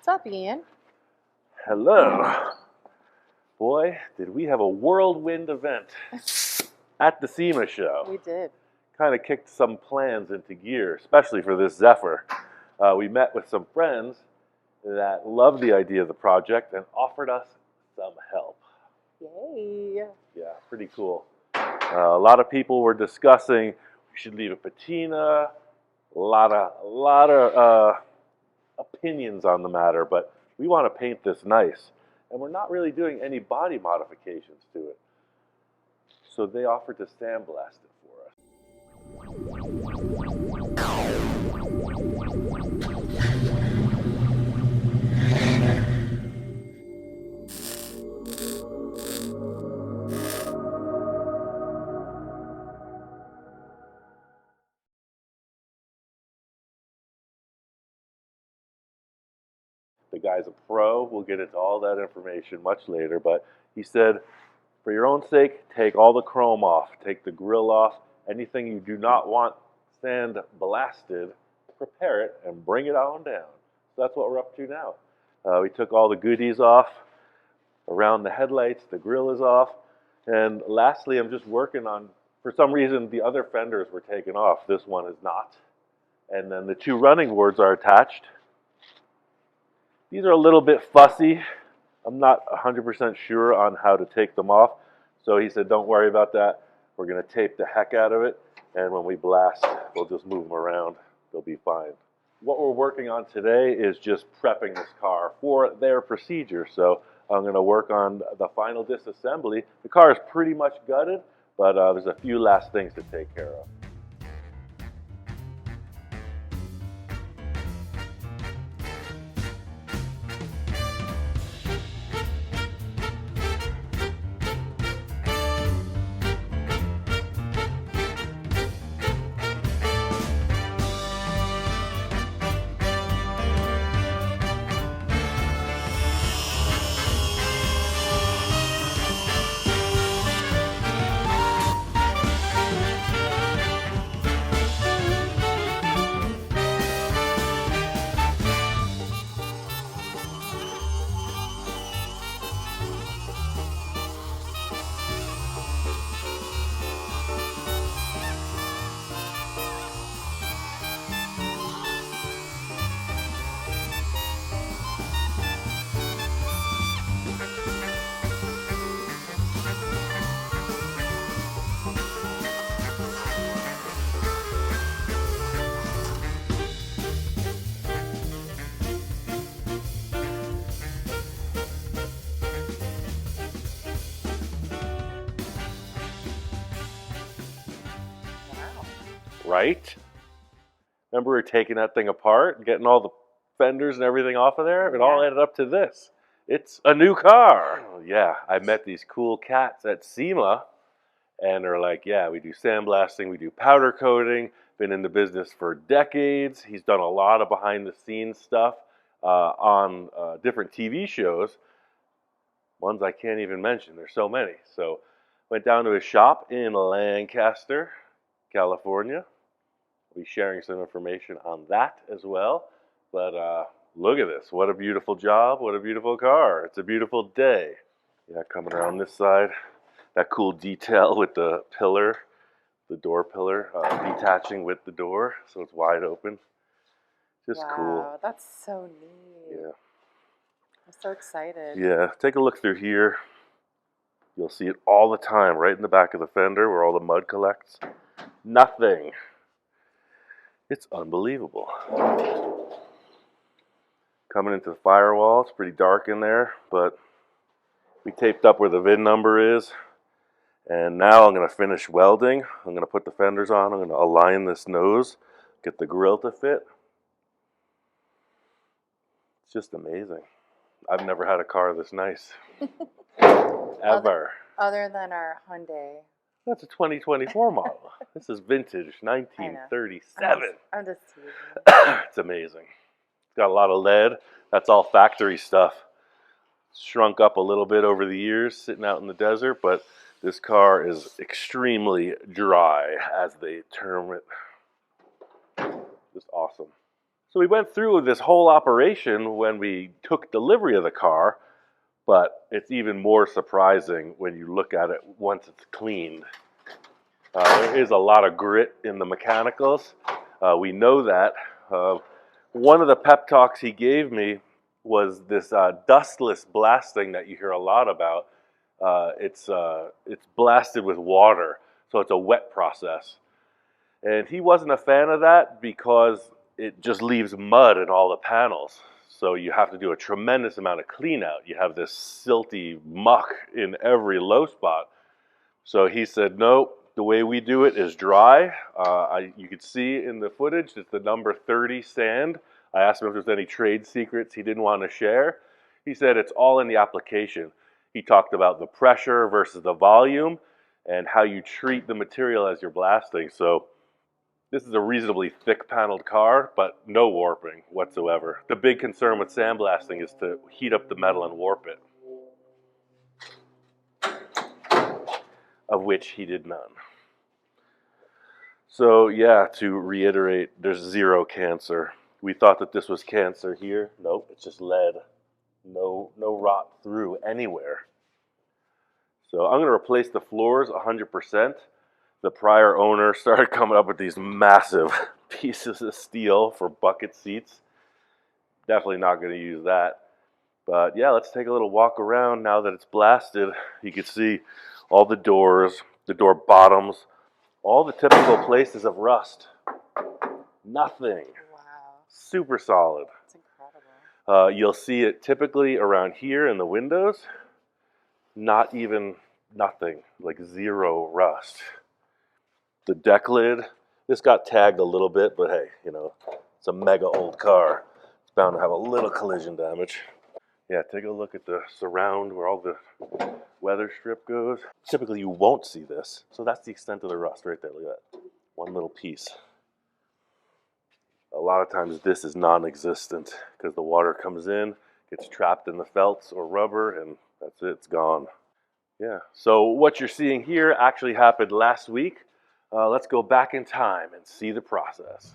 What's up, Ian? Hello. Boy, did we have a whirlwind event at the SEMA show. We did. Kind of kicked some plans into gear, especially for this Zephyr. We met with some friends that loved the idea of the project and offered us some help. Yay. Yeah, pretty cool. A lot of people were discussing we should leave a patina. A lot of opinions on the matter, but we want to paint this nice. And we're not really doing any body modifications to it. So they offered to sandblast it for us. The guy's a pro. We'll get into all that information much later, but he said, for your own sake, take all the chrome off, take the grill off, anything you do not want sand blasted, prepare it and bring it on down. So that's what we're up to now. We took all the goodies off around the headlights, the grill is off, and lastly, I'm just working on, for some reason, the other fenders were taken off. This one is not. And then the two running boards are attached. These are a little bit fussy. I'm not 100% sure on how to take them off. So he said, don't worry about that. We're going to tape the heck out of it. And when we blast, we'll just move them around. They'll be fine. What we're working on today is just prepping this car for their procedure. So I'm going to work on the final disassembly. The car is pretty much gutted, but there's a few last things to take care of. Right? Remember we were taking that thing apart and getting all the fenders and everything off of there? It all added up to this. It's a new car. Oh, yeah, I met these cool cats at SEMA, and they're like, yeah, we do sandblasting, we do powder coating, been in the business for decades. He's done a lot of behind-the-scenes stuff on different TV shows, ones I can't even mention. There's so many. So went down to his shop in Lancaster, California. Be sharing some information on that as well. But look at this. What a beautiful job. What a beautiful car. It's a beautiful day. Yeah, coming around this side. That cool detail with the pillar, the door pillar, detaching with the door so it's wide open. Just cool. Wow, that's so neat. Yeah. I'm so excited. Yeah, take a look through here. You'll see it all the time, right in the back of the fender where all the mud collects. Nothing. It's unbelievable. Coming into the firewall, it's pretty dark in there, but we taped up where the VIN number is. And now I'm going to finish welding. I'm going to put the fenders on. I'm going to align this nose, get the grill to fit. It's just amazing. I've never had a car this nice. Ever. Other than our Hyundai. That's a 2024 model. This is vintage, 1937. I'm just teasing. It's amazing. It's got a lot of lead. That's all factory stuff. Shrunk up a little bit over the years sitting out in the desert, but this car is extremely dry, as they term it. Just awesome. So we went through this whole operation when we took delivery of the car, but it's even more surprising when you look at it once it's cleaned. There is a lot of grit in the mechanicals. We know that. One of the pep talks he gave me was this dustless blasting that you hear a lot about. It's blasted with water, so it's a wet process. And he wasn't a fan of that because it just leaves mud in all the panels. So you have to do a tremendous amount of clean out. You have this silty muck in every low spot. So he said, no, the way we do it is dry. You could see in the footage, it's the number 30 sand. I asked him if there's any trade secrets he didn't want to share. He said it's all in the application. He talked about the pressure versus the volume and how you treat the material as you're blasting. So this is a reasonably thick paneled car, but no warping whatsoever. The big concern with sandblasting is to heat up the metal and warp it, of which he did none. So yeah, to reiterate, there's zero cancer. We thought that this was cancer here. Nope, it's just lead. No rot through anywhere. So I'm going to replace the floors 100%. The prior owner started coming up with these massive pieces of steel for bucket seats. Definitely not going to use that. But yeah, let's take a little walk around now that it's blasted. You can see all the doors, the door bottoms, all the typical places of rust. Nothing. Wow. Super solid. It's incredible. You'll see it typically around here in the windows. Not even nothing, like zero rust. The deck lid, this got tagged a little bit, but hey, you know, it's a mega old car. It's bound to have a little collision damage. Yeah, take a look at the surround where all the weather strip goes. Typically you won't see this, so that's the extent of the rust right there. Look at that, one little piece. A lot of times this is non-existent because the water comes in, gets trapped in the felts or rubber, and that's it, it's gone. Yeah, so what you're seeing here actually happened last week. Let's go back in time and see the process.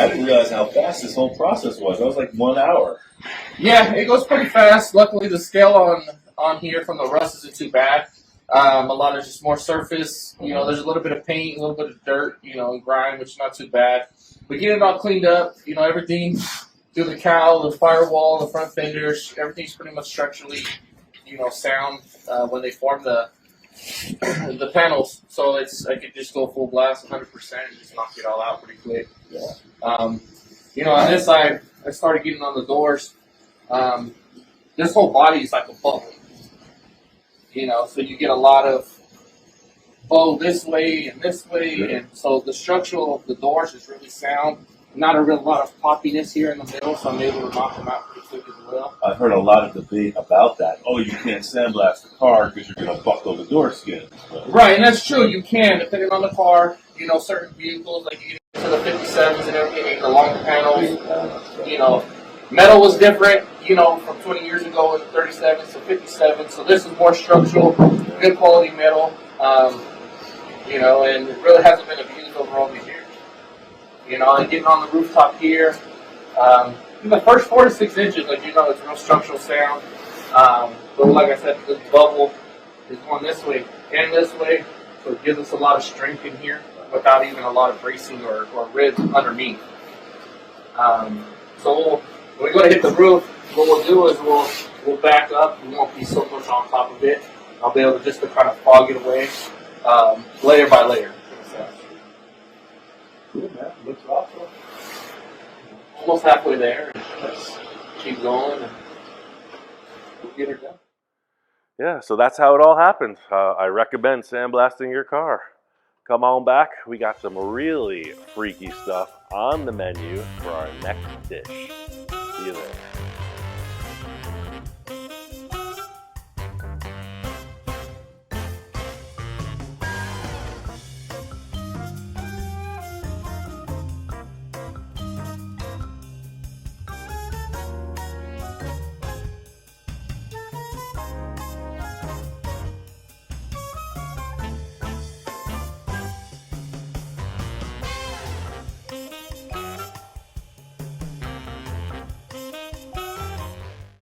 I didn't realize how fast this whole process was. That was like 1 hour. Yeah, it goes pretty fast. Luckily, the scale on here from the rust isn't too bad. A lot of just more surface. You know, there's a little bit of paint, a little bit of dirt, you know, grime, which is not too bad. We get it all cleaned up. You know, everything through the cowl, the firewall, the front fenders, everything's pretty much structurally, you know, sound when they form the panels. So I could just go full blast, 100%, and just knock it all out pretty quick. Yeah. You know, on this side, I started getting on the doors. This whole body is like a bubble. You know, so you get a lot of bow this way and this way, and so the structural of the doors is really sound. Not a real lot of poppiness here in the middle, so I'm able to knock them out pretty quick as well. I've heard a lot of debate about that. Oh, you can't sandblast the car because you're going to buckle the door skin. Right, and that's true. You can, depending on the car. You know, certain vehicles, like you get into the 57s and everything, the longer panels. You know, metal was different, you know, from 20 years ago in 37s to 57. So this is more structural, good quality metal. You know, and it really hasn't been abused over all these years. You know, and getting on the rooftop here, in the first 4 to 6 inches, like, you know, it's real structural sound. But like I said, this bubble is going this way and this way, so it gives us a lot of strength in here without even a lot of bracing or ribs underneath. So when we go to hit the roof, what we'll do is we'll back up. We won't be so much on top of it. I'll be able to just to kind of fog it away, layer by layer. Cool, man. Looks awesome. Almost halfway there. Let's keep going and we'll get her done. Yeah, so that's how it all happened. I recommend sandblasting your car. Come on back. We got some really freaky stuff on the menu for our next dish. See you there.